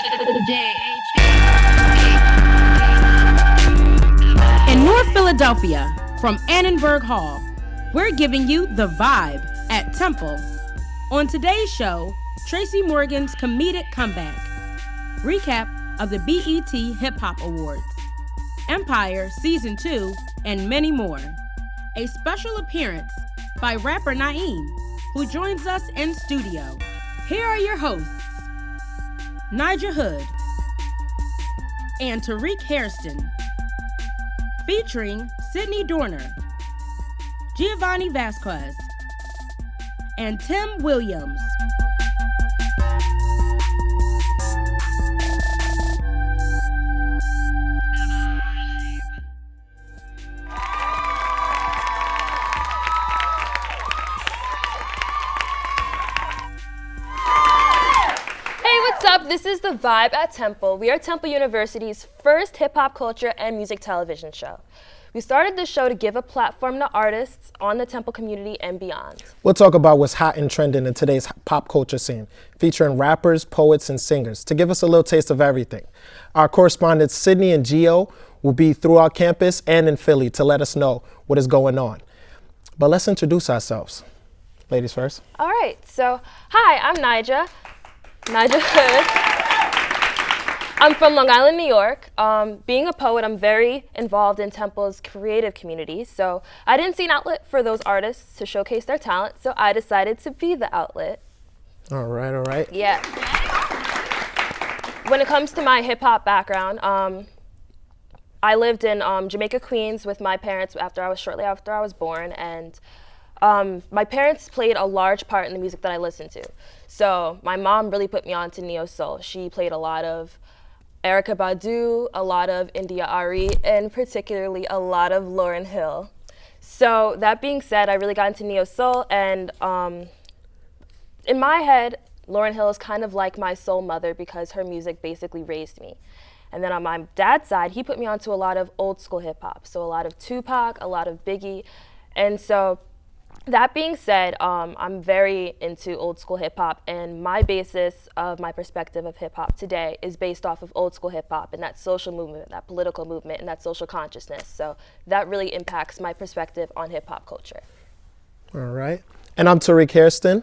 In North Philadelphia, from Annenberg Hall, we're giving you The Vibe at Temple. On today's show, Tracy Morgan's comedic comeback, recap of the BET Hip Hop Awards, Empire Season 2, and many more. A special appearance by rapper Naeem, who joins us in studio. Here are your hosts, Nigel Hood and Tariq Hairston, featuring Sydney Dorner, Giovanni Vasquez, and Tim Williams. This is The Vibe at Temple. We are Temple University's first hip-hop culture and music television show. We started this show to give a platform to artists on the Temple community and beyond. We'll talk about what's hot and trending in today's pop culture scene, featuring rappers, poets, and singers to give us a little taste of everything. Our correspondents Sydney and Gio will be throughout campus and in Philly to let us know what is going on. But let's introduce ourselves. Ladies first. All right, so hi, I'm Nigel Hood. I'm from Long Island, New York. Being a poet, I'm very involved in Temple's creative community, so I didn't see an outlet for those artists to showcase their talent, so I decided to be the outlet. All right. Yes. When it comes to my hip-hop background, I lived in Jamaica, Queens with my parents shortly after I was born, and my parents played a large part in the music that I listened to. So my mom really put me on to Neo Soul. She played a lot of Erykah Badu, a lot of India Ari, and particularly a lot of Lauryn Hill. So that being said, I really got into Neo Soul, and in my head, Lauryn Hill is kind of like my soul mother because her music basically raised me. And then on my dad's side, he put me onto a lot of old school hip hop. So a lot of Tupac, a lot of Biggie. And so that being said, I'm very into old school hip hop, and my basis of my perspective of hip hop today is based off of old school hip hop and that social movement, that political movement, and that social consciousness. So that really impacts my perspective on hip hop culture. All right. And I'm Tariq Hairston.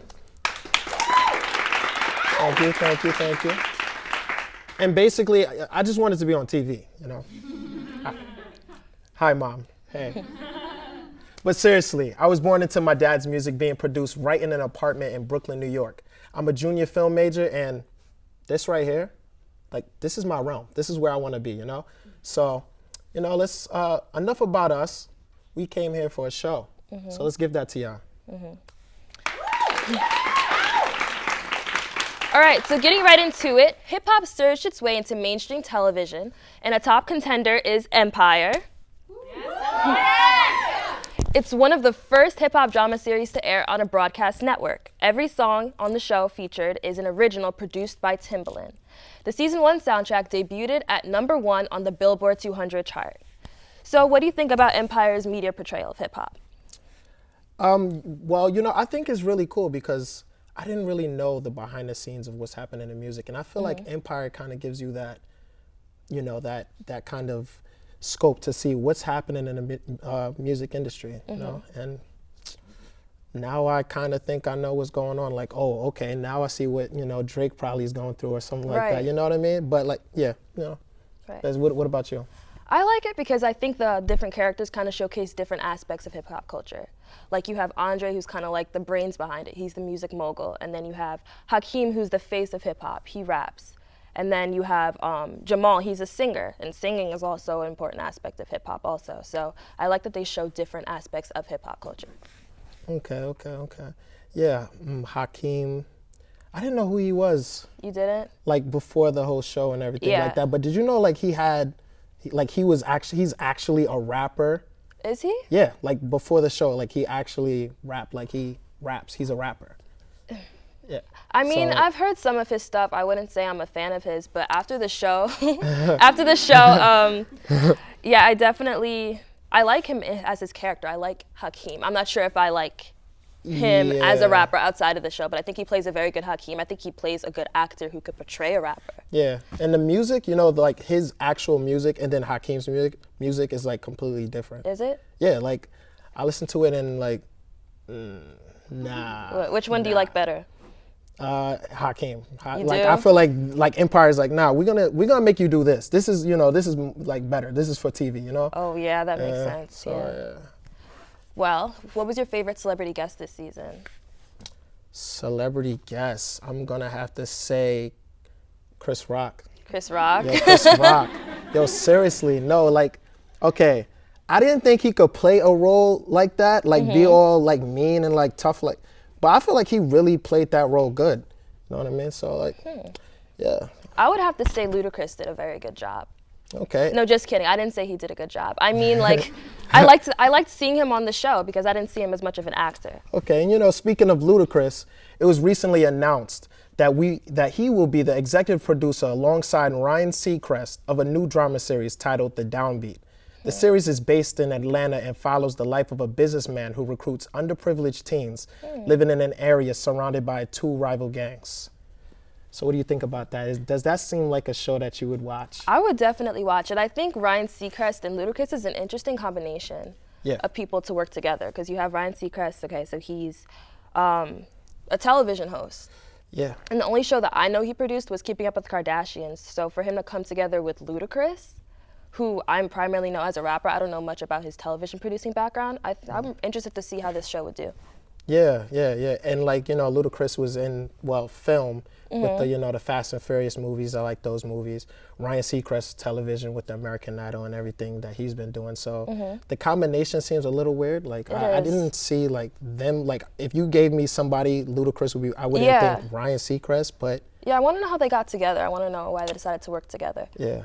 Thank you. And basically, I just wanted to be on TV, you know. Hi, Mom. Hey. But seriously, I was born into my dad's music being produced right in an apartment in Brooklyn, New York. I'm a junior film major, and this right here, this is my realm. This is where I want to be, you know? So, you know, let's, enough about us. We came here for a show. Mm-hmm. So let's give that to y'all. Mm-hmm. All right, so getting right into it, hip-hop surged its way into mainstream television, and a top contender is Empire. It's one of the first hip-hop drama series to air on a broadcast network. Every song on the show featured is an original produced by Timbaland. The season 1 soundtrack debuted at #1 on the Billboard 200 chart. So what do you think about Empire's media portrayal of hip-hop? Well, you know, I think it's really cool because I didn't really know the behind the scenes of what's happening in music. And I feel like Empire kind of gives you that, you know, that kind of scope to see what's happening in the music industry, you know? And now I kind of think I know what's going on. Like, oh, okay, now I see what, you know, Drake probably is going through or something like that. You know what I mean? But like, yeah, you know. Right. What about you? I like it because I think the different characters kind of showcase different aspects of hip-hop culture. Like you have Andre, who's kind of like the brains behind it. He's the music mogul. And then you have Hakeem, who's the face of hip-hop. He raps. And then you have Jamal, he's a singer, and singing is also an important aspect of hip-hop also. So I like that they show different aspects of hip-hop culture. Okay. Yeah, Hakeem, I didn't know who he was. You didn't? Like before the whole show and everything like that. But did you know like he's actually a rapper? Is he? Yeah, like before the show, like he actually rapped, like he raps, he's a rapper. Yeah. I mean, I've heard some of his stuff. I wouldn't say I'm a fan of his, but after the show, yeah, I like him as his character. I like Hakeem. I'm not sure if I like him as a Yeah. rapper outside of the show, but I think he plays a very good Hakeem. I think he plays a good actor who could portray a rapper. Yeah, and the music, like his actual music and then Hakeem's music is like completely different. Is it? Yeah, like I listen to it and like, nah. Which one do you like better? Hakeem. You Like do? I feel like Empire is like, nah, we're gonna make you do this. This is like better. This is for TV, Oh yeah, that makes sense. So yeah. Well, what was your favorite celebrity guest this season? Celebrity guest. I'm gonna have to say Chris Rock. Chris Rock. Yo, Chris Rock. Yo, seriously, no, like, okay, I didn't think he could play a role like that, like be all like mean and like tough, like, but I feel like he really played that role good. You know what I mean? So like, yeah. I would have to say Ludacris did a very good job. Okay. No, just kidding. I didn't say he did a good job. I mean, like, I liked seeing him on the show because I didn't see him as much of an actor. Okay, and speaking of Ludacris, it was recently announced that he will be the executive producer alongside Ryan Seacrest of a new drama series titled The Downbeat. The series is based in Atlanta and follows the life of a businessman who recruits underprivileged teens living in an area surrounded by two rival gangs. So what do you think about that? Does that seem like a show that you would watch? I would definitely watch it. I think Ryan Seacrest and Ludacris is an interesting combination of people to work together because you have Ryan Seacrest, okay, so he's a television host. Yeah. And the only show that I know he produced was Keeping Up with the Kardashians. So for him to come together with Ludacris, who I primarily know as a rapper, I don't know much about his television producing background. I'm interested to see how this show would do. Yeah. And like, Ludacris was in, film with the Fast and Furious movies. I like those movies. Ryan Seacrest television with the American Idol and everything that he's been doing. So the combination seems a little weird. Like I didn't see like them, like if you gave me somebody, Ludacris would be, I wouldn't think Ryan Seacrest, but. Yeah, I want to know how they got together. I want to know why they decided to work together. Yeah.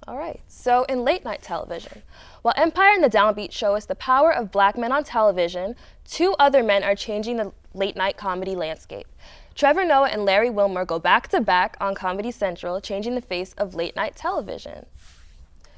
All right, so in late night television, while Empire and The Downbeat show us the power of black men on television, two other men are changing the late night comedy landscape. Trevor Noah and Larry Wilmore go back to back on Comedy Central, changing the face of late night television.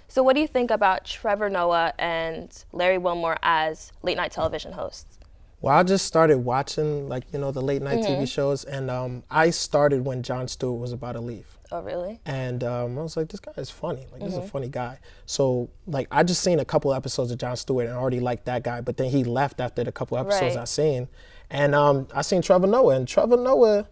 So what do you think about Trevor Noah and Larry Wilmore as late night television hosts? Well, I just started watching the late night TV shows, and I started when Jon Stewart was about to leave. Oh, really? And I was like, this guy is funny. Like, this is a funny guy. So, like, I just seen a couple episodes of Jon Stewart and already liked that guy. But then he left after the couple episodes I seen. And I seen Trevor Noah. And Trevor Noah,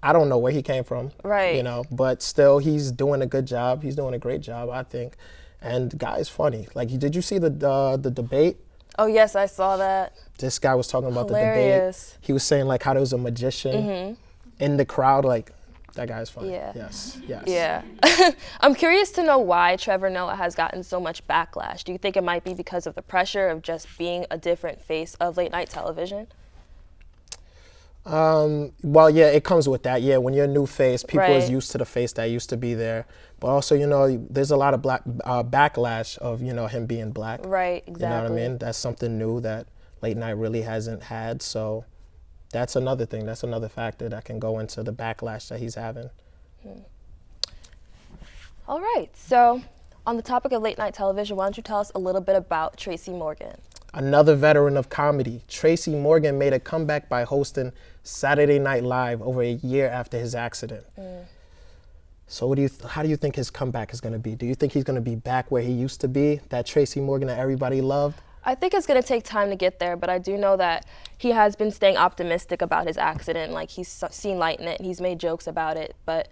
I don't know where he came from. Right. But still, he's doing a good job. He's doing a great job, I think. And the guy is funny. Like, did you see the debate? Oh, yes, I saw that. This guy was talking about Hilarious. the debate. He was saying, like, how there was a magician in the crowd. Like, that guy's funny. Yeah. Yes. Yeah. I'm curious to know why Trevor Noah has gotten so much backlash. Do you think it might be because of the pressure of just being a different face of late night television? Well, yeah, it comes with that. Yeah, when you're a new face, people is Right. used to the face that used to be there. But also, there's a lot of backlash of, him being black. Right, exactly. You know what I mean? That's something new that late night really hasn't had. So that's another thing. That's another factor that can go into the backlash that he's having. All right, so on the topic of late night television, why don't you tell us a little bit about Tracy Morgan? Another veteran of comedy, Tracy Morgan made a comeback by hosting Saturday Night Live over a year after his accident. So how do you think his comeback is going to be? Do you think he's going to be back where he used to be, that Tracy Morgan that everybody loved? I think it's going to take time to get there, but I do know that he has been staying optimistic about his accident. Like, he's seen light in it, and he's made jokes about it, but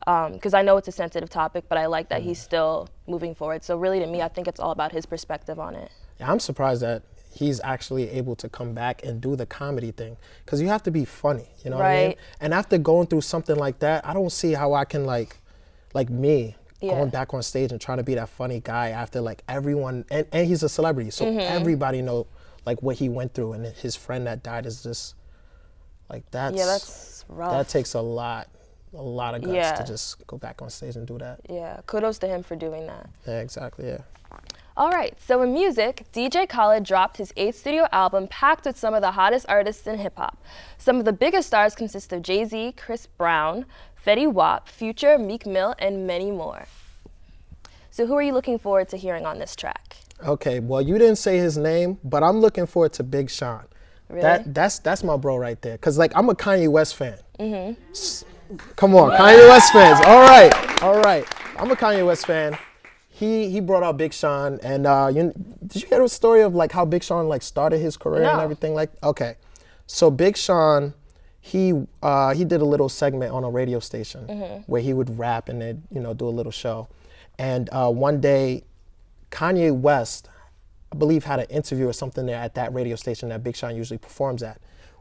because I know it's a sensitive topic, but I like that he's still moving forward. So really, to me, I think it's all about his perspective on it. Yeah, I'm surprised that he's actually able to come back and do the comedy thing, because you have to be funny, you know what I mean? Right. And after going through something like that, I don't see how I can like me going back on stage and trying to be that funny guy after like everyone, and he's a celebrity, so everybody know like what he went through, and his friend that died is just like that's rough. That takes a lot of guts to just go back on stage and do that. Yeah, kudos to him for doing that. Yeah, exactly, yeah. All right, so in music, DJ Khaled dropped his 8th studio album packed with some of the hottest artists in hip-hop. Some of the biggest stars consist of Jay-Z, Chris Brown, Fetty Wap, Future, Meek Mill, and many more. So who are you looking forward to hearing on this track? Okay, well, you didn't say his name, but I'm looking forward to Big Sean. Really? That's my bro right there. Cause like I'm a Kanye West fan. Come on, Kanye West fans. All right. I'm a Kanye West fan. He brought out Big Sean, and did you hear the story of like how Big Sean like started his career and No. everything? Like, okay, so Big Sean, he did a little segment on a radio station where he would rap and then do a little show, and one day, Kanye West, I believe, had an interview or something there at that radio station that Big Sean usually performs at.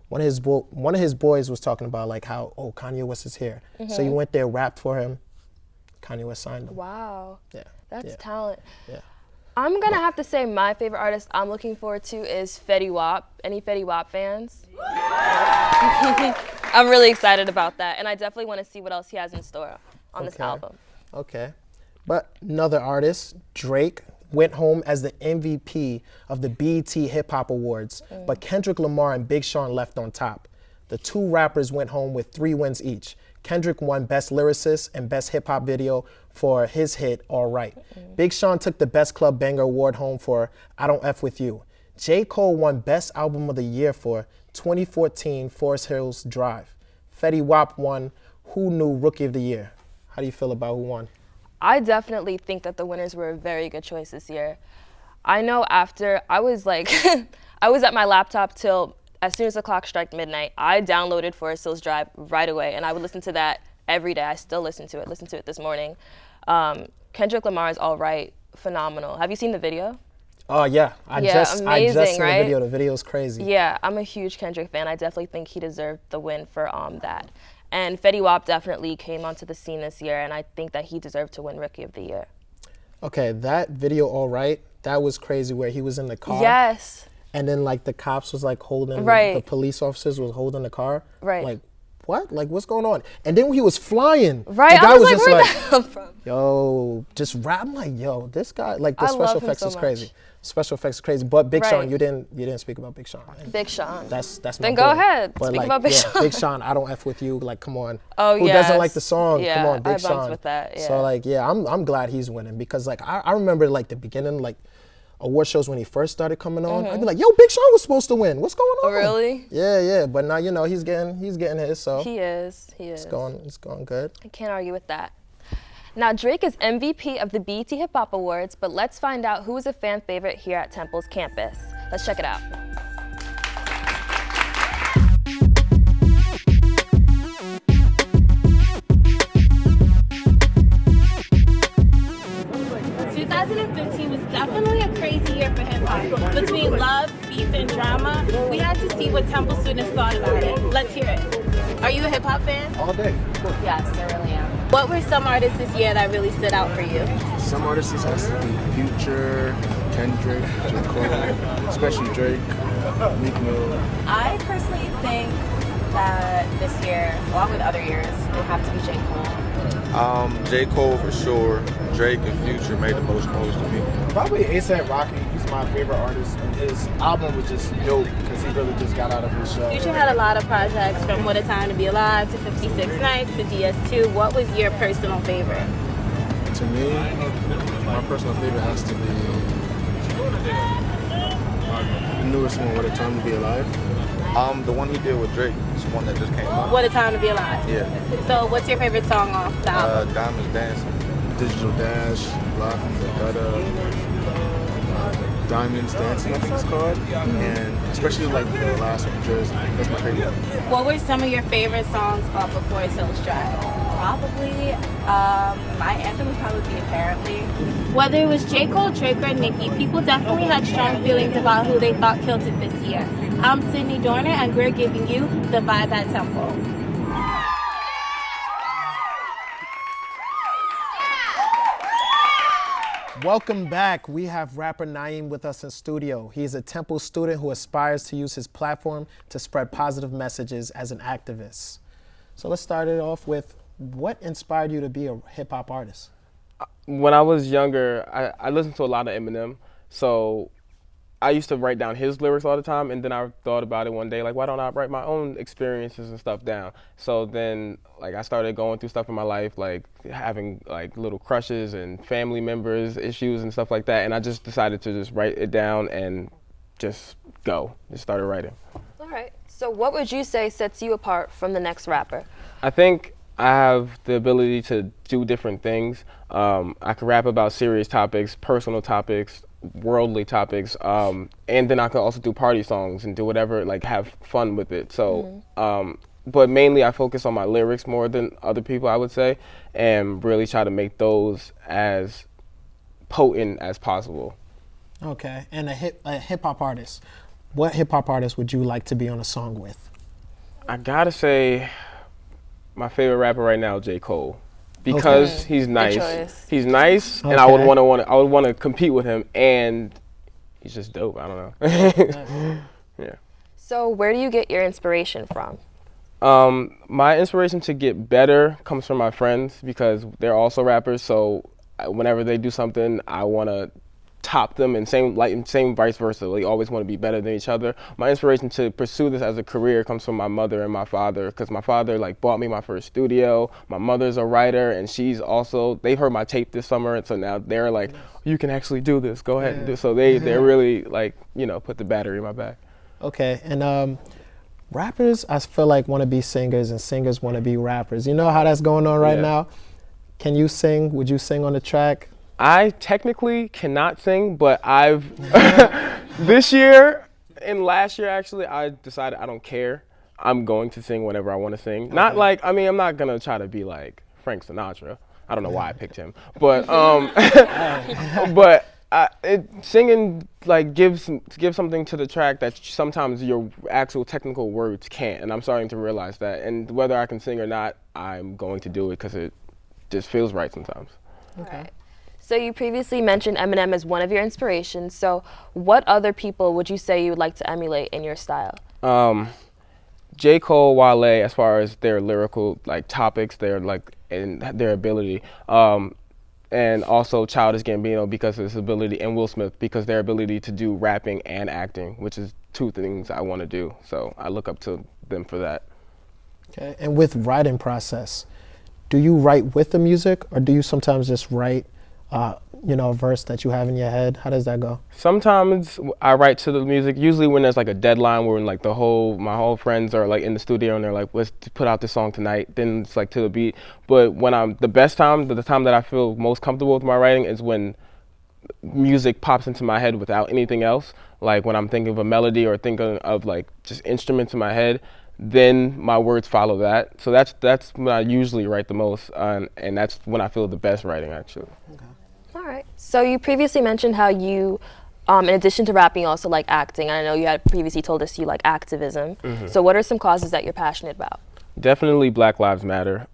One of his boys was talking about like how Kanye West is here, so he went there, rapped for him. Kanye West signed him. Wow. Yeah. That's talent. Yeah. I'm gonna have to say my favorite artist I'm looking forward to is Fetty Wap. Any Fetty Wap fans? I'm really excited about that, and I definitely want to see what else he has in store on this album. Okay. But another artist, Drake, went home as the MVP of the BET Hip Hop Awards, but Kendrick Lamar and Big Sean left on top. The two rappers went home with 3 wins each. Kendrick won Best Lyricist and Best Hip Hop Video for his hit, All Right. Big Sean took the Best Club Banger Award home for I Don't F With You. J. Cole won Best Album of the Year for 2014 Forest Hills Drive. Fetty Wap won Who Knew Rookie of the Year. How do you feel about who won? I definitely think that the winners were a very good choice this year. I know after I was like, I was at my laptop till as soon as the clock struck midnight. I downloaded Forest Hills Drive right away, and I would listen to that every day. I still listen to it this morning. Kendrick Lamar's All Right, phenomenal. Have you seen the video? Oh yeah, I just seen right? the video. The video's crazy. Yeah, I'm a huge Kendrick fan. I definitely think he deserved the win for that. And Fetty Wap definitely came onto the scene this year, and I think that he deserved to win Rookie of the Year. Okay, that video, All Right, that was crazy where he was in the car. Yes. And then like the cops was like holding, Right. the police officers was holding the car. Right. Like, what? Like, what's going on? And then when he was flying, Right, the guy I was like, just where'd like, that come from? yo, just rap. I'm like, yo, this guy, like the I special love him effects so is crazy. much. Special effects is crazy. But Big Sean, Right. you didn't speak about Big Sean. And Big Sean. That's my Then go boy. ahead, But speak like, about Big Sean. Big Sean, I Don't F With You. Like, come on. Oh, Who doesn't yes. like the song? Yeah, Come on, Big I bumped Sean. with that, yeah. So like, yeah, I'm glad he's winning because like I remember like the beginning, like award shows when he first started coming on. I'd be like, yo, Big Sean was supposed to win. What's going on? Oh, really? Yeah. But now he's getting his. So He is. it's going good. I can't argue with that. Now, Drake is MVP of the BET Hip Hop Awards, but let's find out who is a fan favorite here at Temple's campus. Let's check it out. Was definitely a crazy year for hip hop. Between love, beef, and drama, we had to see what Temple students thought about it. Let's hear it. Are you a hip hop fan? All day. Yes, I really am. What were some artists this year that really stood out for you? Some artists has to be Future, Kendrick, J. Cole, especially Drake, Meek Mill. I personally think that this year, along with other years, it would have to be J. Cole. J. Cole for sure. Drake and Future made the most noise to me. Probably A$AP Rocky. He's my favorite artist, and his album was just dope because he really just got out of his shell. Future had a lot of projects from What a Time to Be Alive to 56 Nights to DS2. What was your personal favorite? To me, my personal favorite has to be the newest one, What a Time to Be Alive. The one he did with Drake is one that just came out. What a Time to Be Alive. Yeah. So what's your favorite song off the album? Diamonds Dancing. Digital Dash, Block, Diamonds Dancing, I think it's called. And especially like the last one, Jersey. That's my favorite. What were some of your favorite songs off of Forest Hills Drive? Probably, my anthem would probably be Apparently. Whether it was J. Cole, Drake, or Nicki, people definitely had strong feelings about who they thought killed it this year. I'm Sydney Dorner, and we're giving you the vibe at Temple. Welcome back. We have rapper Naeem with us in studio. He's a Temple student who aspires to use his platform to spread positive messages as an activist. So let's start it off with what inspired you to be a hip hop artist? When I was younger, I listened to a lot of Eminem. So I used to write down his lyrics all the time, and then I thought about it one day, like, why don't I write my own experiences and stuff down? So then, like, I started going through stuff in my life, like having like little crushes and family members issues and stuff like that, and I just decided to just write it down and just started writing. All right. So what would you say sets you apart from the next rapper? I think I have the ability to do different things. I can rap about serious topics, personal topics, worldly topics, and then I can also do party songs and do whatever, like have fun with it. So, but mainly I focus on my lyrics more than other people, I would say, and really try to make those as potent as possible. Okay, and a hip hop artist. What hip hop artist would you like to be on a song with? I gotta say, my favorite rapper right now, J. Cole, because he's nice. He's nice, and I would want to compete with him, and he's just dope. I don't know. Yeah. So where do you get your inspiration from? My inspiration to get better comes from my friends because they're also rappers. So whenever they do something, I want to top them, and same vice versa. We always want to be better than each other. My inspiration to pursue this as a career comes from my mother and my father, because my father like bought me my first studio. My mother's a writer, and they've heard my tape this summer, and so now they're like, you can actually do this. Go ahead and do. So they're really like, put the battery in my back. Okay, and rappers I feel like want to be singers, and singers want to be rappers. You know how that's going on right now? Can you sing? Would you sing on the track? I technically cannot sing, but I've this year and last year actually, I decided I don't care. I'm going to sing whenever I want to sing. Okay. Not like, I'm not gonna try to be like Frank Sinatra. I don't know why I picked him, but singing like gives something to the track that sometimes your actual technical words can't, and I'm starting to realize that. And whether I can sing or not, I'm going to do it because it just feels right sometimes. Okay. So you previously mentioned Eminem as one of your inspirations. So what other people would you say you would like to emulate in your style? J. Cole, Wale, as far as their lyrical like topics, and their ability. And also Childish Gambino because of his ability, and Will Smith because their ability to do rapping and acting, which is two things I want to do. So I look up to them for that. Okay. And with writing process, do you write with the music, or do you sometimes just write a verse that you have in your head? How does that go? Sometimes I write to the music, usually when there's like a deadline where like my whole friends are like in the studio and they're like, let's put out this song tonight. Then it's like to the beat. But when the time that I feel most comfortable with my writing is when music pops into my head without anything else. Like when I'm thinking of a melody or thinking of like just instruments in my head, then my words follow that. So that's when I usually write the most, and that's when I feel the best writing actually. Okay. All right. So you previously mentioned how you, in addition to rapping, you also like acting. I know you had previously told us you like activism. Mm-hmm. So what are some causes that you're passionate about? Definitely Black Lives Matter.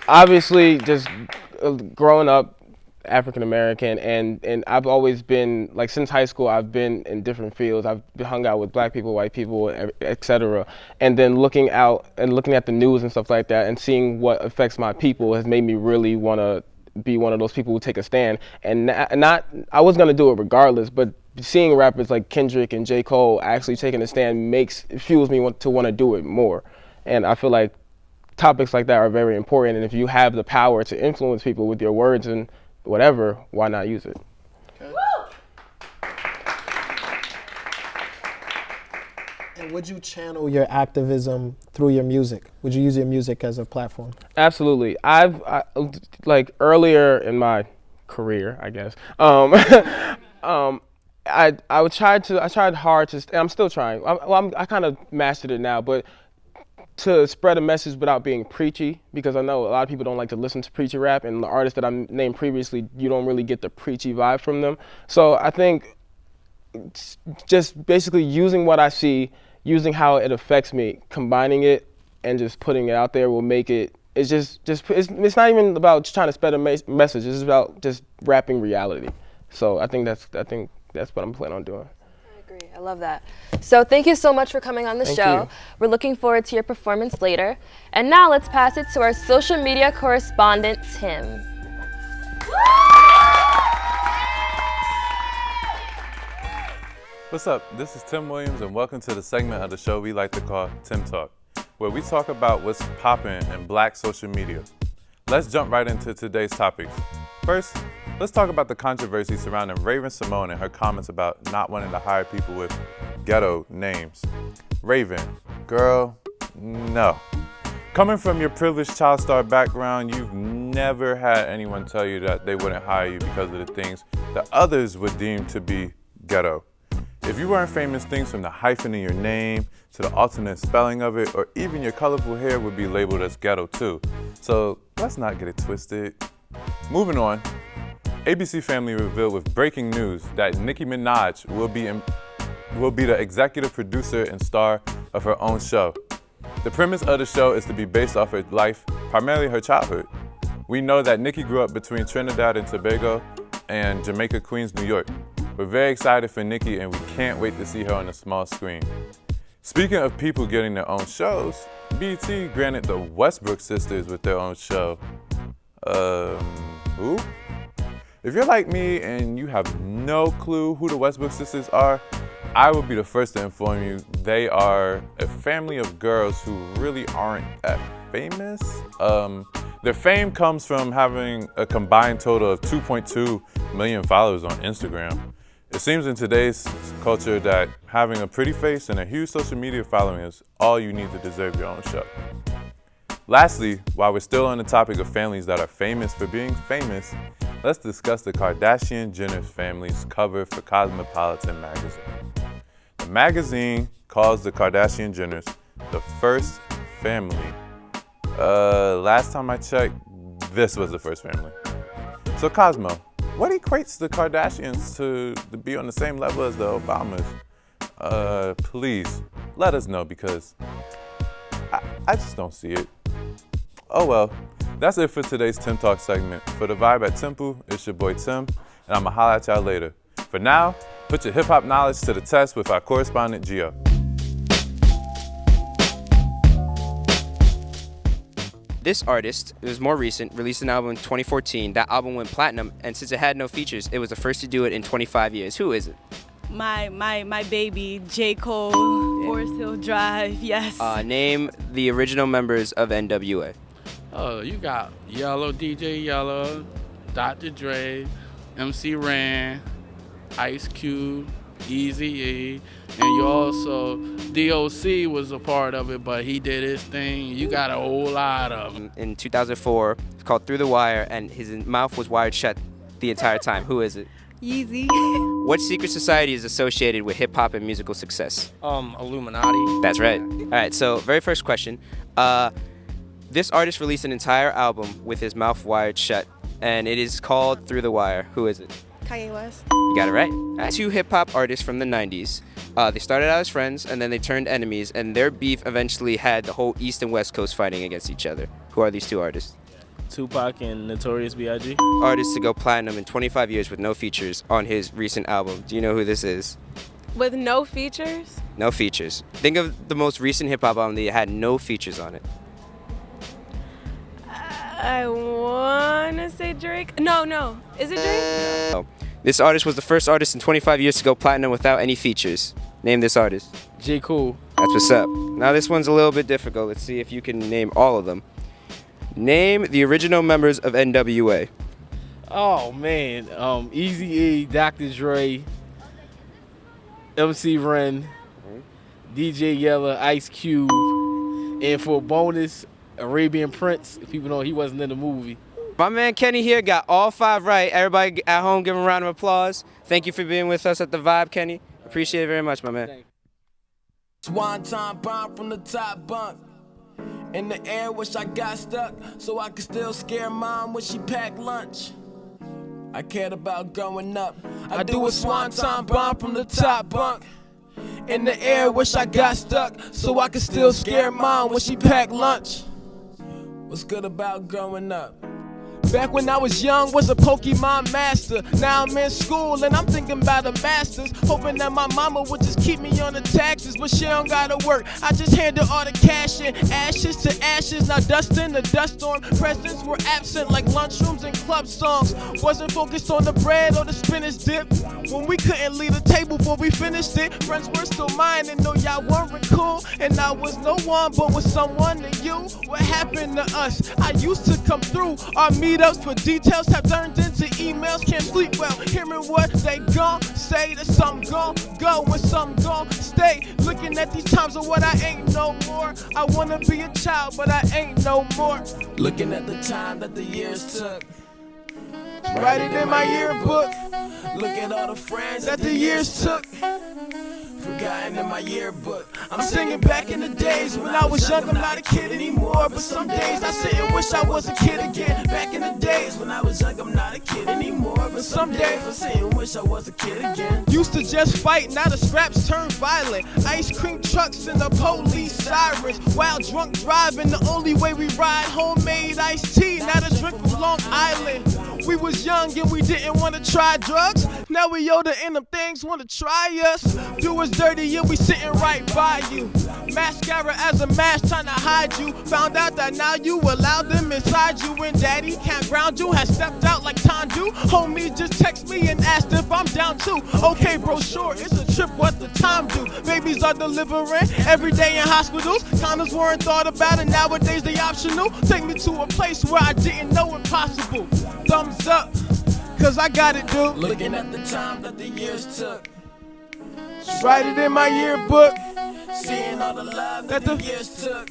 Obviously, just growing up African American, and I've always been like since high school I've been in different fields. I've hung out with black people, white people, etc. And then looking at the news and stuff like that and seeing what affects my people has made me really want to be one of those people who take a stand. And I was gonna do it regardless, but seeing rappers like Kendrick and J. Cole actually taking a stand fuels me to want to do it more. And I feel like topics like that are very important, and if you have the power to influence people with your words and whatever, why not use it? Okay. And would you channel your activism through your music? Would you use your music as a platform? Absolutely. I like earlier in my career, I guess. I tried hard to. I'm still trying. I kind of mastered it now, but to spread a message without being preachy, because I know a lot of people don't like to listen to preachy rap, and the artists that I named previously, you don't really get the preachy vibe from them. So I think just basically using what I see, using how it affects me, combining it, and just putting it out there will make it. It's not even about trying to spread a message. It's about just rapping reality. So I think that's what I'm planning on doing. I love that. So thank you so much for coming on the show. You. We're looking forward to your performance later. And now let's pass it to our social media correspondent, Tim. What's up? This is Tim Williams, and welcome to the segment of the show we like to call Tim Talk, where we talk about what's poppin' in Black social media. Let's jump right into today's topics. First, let's talk about the controversy surrounding Raven-Symoné and her comments about not wanting to hire people with ghetto names. Raven, girl, no. Coming from your privileged child star background, you've never had anyone tell you that they wouldn't hire you because of the things that others would deem to be ghetto. If you weren't famous, things from the hyphen in your name to the alternate spelling of it, or even your colorful hair would be labeled as ghetto too. So let's not get it twisted. Moving on, ABC Family revealed with breaking news that Nicki Minaj will be the executive producer and star of her own show. The premise of the show is to be based off her life, primarily her childhood. We know that Nicki grew up between Trinidad and Tobago and Jamaica, Queens, New York. We're very excited for Nicki, and we can't wait to see her on the small screen. Speaking of people getting their own shows, BET granted the Westbrook sisters with their own show. Who? If you're like me and you have no clue who the Westbrook sisters are, I will be the first to inform you they are a family of girls who really aren't that famous. Their fame comes from having a combined total of 2.2 million followers on Instagram. It seems in today's culture that having a pretty face and a huge social media following is all you need to deserve your own show. Lastly, while we're still on the topic of families that are famous for being famous, let's discuss the Kardashian-Jenner family's cover for Cosmopolitan magazine. The magazine calls the Kardashian-Jenners the first family. Last time I checked, this was the first family. So Cosmo, what equates the Kardashians to be on the same level as the Obamas? Please, let us know because I just don't see it. Oh well, that's it for today's Tim Talk segment. For the Vibe at Temple, it's your boy Tim, and I'ma holla at y'all later. For now, put your hip-hop knowledge to the test with our correspondent, Gio. This artist, it was more recent, released an album in 2014. That album went platinum, and since it had no features, it was the first to do it in 25 years. Who is it? My baby, J. Cole, Forest Hill Drive, yes. Name the original members of NWA. Oh, you got Yellow, DJ Yellow, Dr. Dre, MC Ren, Ice Cube, Eazy-E, and you also, DOC was a part of it, but he did his thing. You got a whole lot of them. In 2004, it's called Through the Wire, and his mouth was wired shut the entire time. Who is it? Yeezy. What secret society is associated with hip-hop and musical success? Illuminati. That's right. All right, so very first question. This artist released an entire album with his mouth wired shut, and it is called Through the Wire. Who is it? Kanye West. You got it right. Two hip-hop artists from the 90s. They started out as friends, and then they turned enemies, and their beef eventually had the whole East and West Coast fighting against each other. Who are these two artists? Tupac and Notorious B.I.G. Artist to go platinum in 25 years with no features on his recent album. Do you know who this is? With no features? No features. Think of the most recent hip-hop album that had no features on it. I wanna say Drake. No. Is it Drake? No. This artist was the first artist in 25 years to go platinum without any features. Name this artist. J. Cole. That's what's up. Now this one's a little bit difficult. Let's see if you can name all of them. Name the original members of NWA. Oh man, Eazy-E, Dr. Dre, MC Ren, DJ Yella, Ice Cube, and for a bonus, Arabian Prince. If people know he wasn't in the movie. My man Kenny here got all 5 right. Everybody at home, give him a round of applause. Thank you for being with us at the Vibe, Kenny. Appreciate it very much, my man. Swanton bomb from the top bunk. In the air, wish I got stuck so I could still scare mom when she packed lunch. I cared about growing up. I do a swanton bomb from the top bunk. In the air, wish I got stuck so I could still scare mom when she packed lunch. What's good about growing up? Back when I was young, was a Pokemon master. Now I'm in school and I'm thinking about a master's. Hoping that my mama would just keep me on the taxes, but she don't gotta work. I just handed all the cash in, ashes to ashes. Now dust in the dust storm. Presents were absent like lunchrooms and club songs. Wasn't focused on the bread or the spinach dip. When we couldn't leave the table for before we finished it. Friends were still mine and no, y'all weren't cool. And I was no one but was someone to you. What happened to us? I used to come through our meetups, but details have turned into emails. Can't sleep well, hearing what they gon' say. That some gon' go and some gon' stay. Looking at these times of what I ain't no more. I wanna be a child, but I ain't no more. Looking at the time that the years took. Write it in my yearbook. Look at all the friends that the years took. Forgotten in my yearbook. I'm singing back in the days when I was young. I'm not a kid anymore, but some days I sit and wish I was a kid again. Back in the days when I was young, I'm not a kid anymore, but some days I sit and wish I was a kid again. Used to just fight, now the scraps turn violent. Ice cream trucks and the police sirens. While drunk driving, the only way we ride. Homemade iced tea, not a drink from Long Island. We was young and we didn't want to try drugs. Now we older and them things want to try us. Do us dirty and we sitting right by you. Mascara as a mask trying to hide you. Found out that now you allowed them inside you. And daddy can't ground you, has stepped out like Tandu. Homie just text me and asked if I'm down too. Okay bro, sure, it's a trip, what the time do? Babies are delivering every day in hospitals. Condoms weren't thought about and nowadays they optional. Take me to a place where I didn't know it possible. Thumbs up, cause I got it, dude. Looking at the time that the years took. Write it in my yearbook. Seeing all the love that the years took.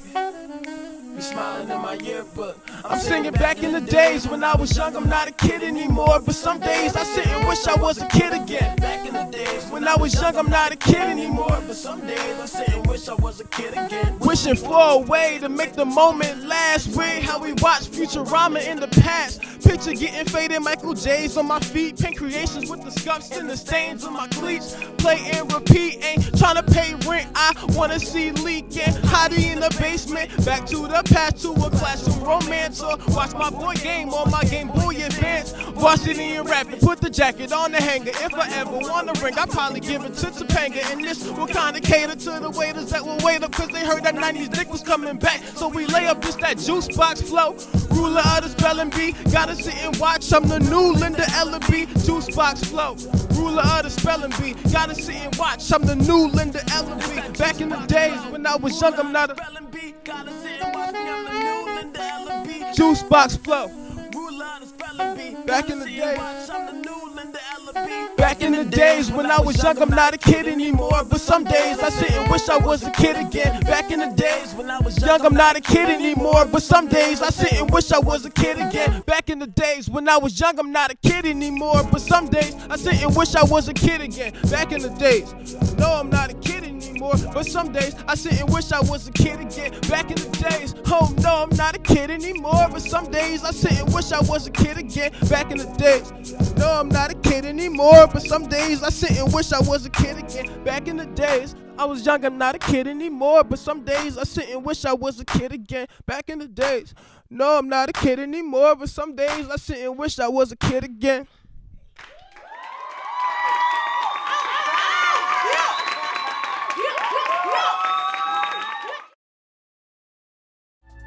Be smiling in my yearbook. I'm singing back in the days when I was young. I'm not a kid anymore, but some days I sit and wish I was a kid again. Back in the days when I was young, I'm not a kid anymore, but some days I sit and wish I was a kid again. Wishing for a way to make the moment last. Weird how we watch Futurama in the past. Picture getting faded, Michael J's on my feet. Paint creations with the scuffs and the stains on my cleats. Play and repeat, ain't trying to pay rent. I wanna see leaking. Hottie in the basement, back to the past to a classroom romance. Or watch my boy game on my Game Boy Advance. Varsity and rapping, put the jacket on the hanger. If I ever want a ring, I'll probably give it to Topanga. And this will kinda cater to the waiters that will wait up, cause they heard that 90s dick was coming back. So we lay up just that juice box flow. Ruler of the spelling bee, gotta sit and watch. I'm the new Linda Ellaby. Juice box flow. Ruler of the spelling bee, gotta sit and watch. I'm the new Linda Ellaby. Back in the days when I was young, I'm not a spelling bee. Gotta sit and watch me, I'm the new Linda Ellaby. Juice box flow. Ruler of the spelling bee. Back in the days. I'm the new Linda Ellaby. Back in the days when I was young, I'm not a kid anymore, but some days I sit and wish I was a kid again. Back in the days when I was young, I'm not a kid anymore, but some days I sit and wish I was a kid again. Back in the days when I was young, I'm not a kid anymore, but some days I sit and wish I was a kid again. Back in the days, no, I'm not a kid anymore, but some days I sit and wish I was a kid again. Back in the days, oh no, I'm not a kid anymore, but some days I sit and wish I was a kid again. Back in the days, no, I'm not a kid anymore, but some days I sit and wish I was a kid again. Back in the days, I was young, I'm not a kid anymore, but some days I sit and wish I was a kid again. Back in the days, no, I'm not a kid anymore, but some days I sit and wish I was a kid again.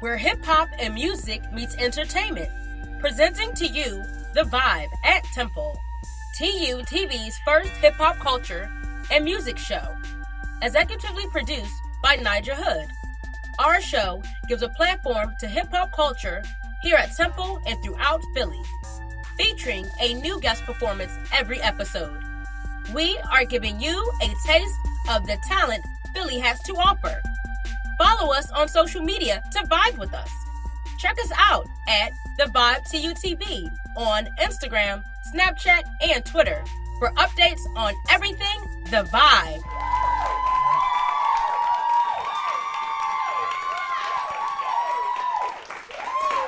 Where hip-hop and music meets entertainment. Presenting to you The Vibe at Temple, TU TV's first hip-hop culture and music show. Executively produced by Nigel Hood. Our show gives a platform to hip-hop culture here at Temple and throughout Philly, featuring a new guest performance every episode. We are giving you a taste of the talent Philly has to offer. Follow us on social media to vibe with us. Check us out at The Vibe TUTV on Instagram, Snapchat, and Twitter for updates on everything The Vibe.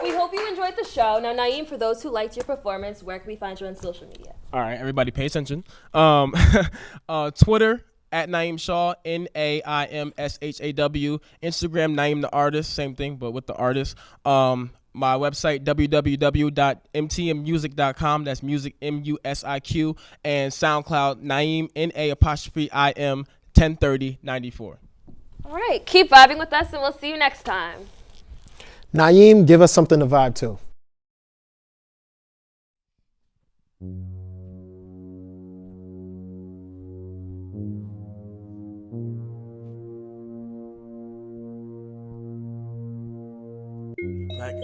We hope you enjoyed the show. Now, Naeem, for those who liked your performance, where can we find you on social media? All right, everybody pay attention. Twitter, at Naeem Shaw, NaimShaw. Instagram, Naeem the Artist, same thing, but with the artist. My website, www.mtmmusic.com. That's music, MUSIQ. And SoundCloud, Naeem, NA''IM 103094. All right, keep vibing with us, and we'll see you next time. Naeem, give us something to vibe to.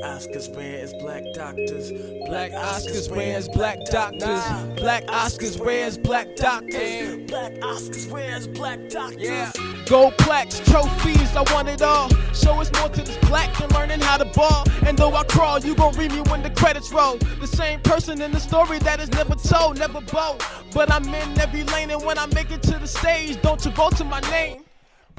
Oscars wears black doctors. Black Oscars wears black doctors. Black Oscars wears black doctors. Black Oscars wears black doctors. Yeah. Gold plaques, trophies, I want it all. Show us more to this black than learning how to ball. And though I crawl, you gon' read me when the credits roll. The same person in the story that is never told, never bold. But I'm in every lane, and when I make it to the stage, don't you vote to my name.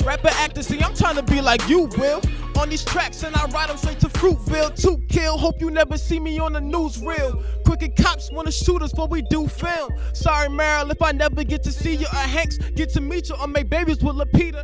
Rapper, actor, see, I'm trying to be like you, Will. On these tracks, and I ride them straight to Fruitville. To kill, hope you never see me on the newsreel. Crooked cops wanna shoot us, but we do film. Sorry, Meryl, if I never get to see you, or Hanks get to meet you, or make babies with Lapita.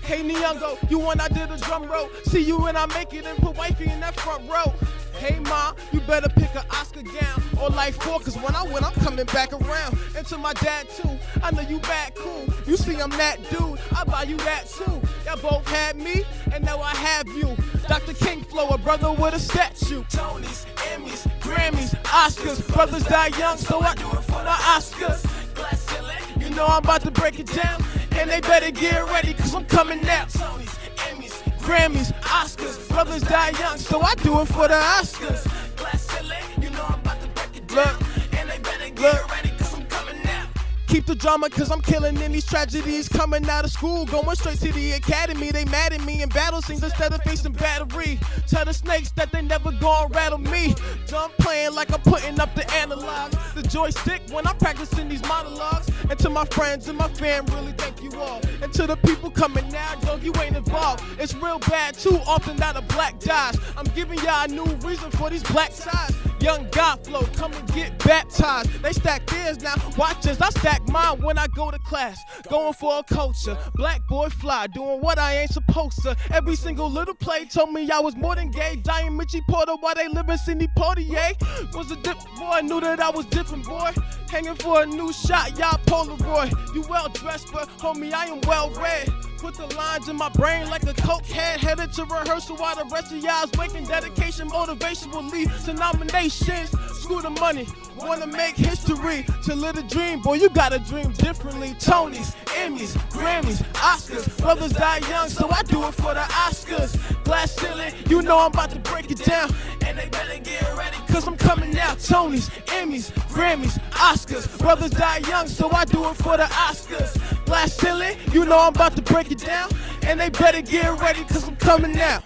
Hey, Nyong'o, you when I did a drum roll. See you when I make it and put wifey in that front row. Hey, Ma, you better pick an Oscar gown or Life 4, cause when I win, I'm coming back around. And to my dad, too, I know you bad cool. You see, I'm that dude, I buy you that, too. Y'all both had me, and now I have you. Dr. King Flow, a brother with a statue. Tonys, Emmys, Grammys, Oscars. Brothers die young, so I do it for the Oscars. Glass ceiling, you know I'm about to break it down. And they better get ready, cause I'm coming now. Tonys, Emmys, Grammys, Oscars. Brothers die young, so I do it for the Oscars. Glass ceiling, you know I'm about to break it down. And they better get ready, cause I'm coming now. Keep the drama, cause I'm killing in these tragedies. Coming out of school, going straight to the academy. They mad at me in battle scenes instead of facing battery. Tell the snakes that they never gon' rattle me. Done playing like I'm putting up the analog. The joystick when I'm practicing these monologues. And to my friends and my fam, really thank you all. And to the people coming now, dog, you ain't involved. It's real bad too often that a black dies. I'm giving y'all a new reason for these black ties. Young God flow, come and get baptized. They stack theirs now, watch as I stack mine when I go to class. Going for a culture, black boy fly, doing what I ain't supposed to. Every single little play told me I was more than gay. Dying Mitchie Porter while they live in Sidney Poitier. Was a different boy, knew that I was different, boy. Hanging for a new shot, y'all Polaroid. You well dressed, but homie, I am well read. Put the lines in my brain like a coke head. Headed to rehearsal while the rest of y'all's waking. Dedication, motivation will lead to nominations. Screw the money, wanna make history. To live a dream, boy, you gotta dream differently. Tonys, Emmys, Grammys, Oscars. Brothers die young, so I do it for the Oscars. Glass ceiling, you know I'm about to break it down. And they better get ready, cause I'm coming out. Tonys, Emmys, Grammys, Oscars. Brothers die young, so I do it for the Oscars. Glass ceiling, you know I'm about to break it down. And they better get ready, cause I'm coming out.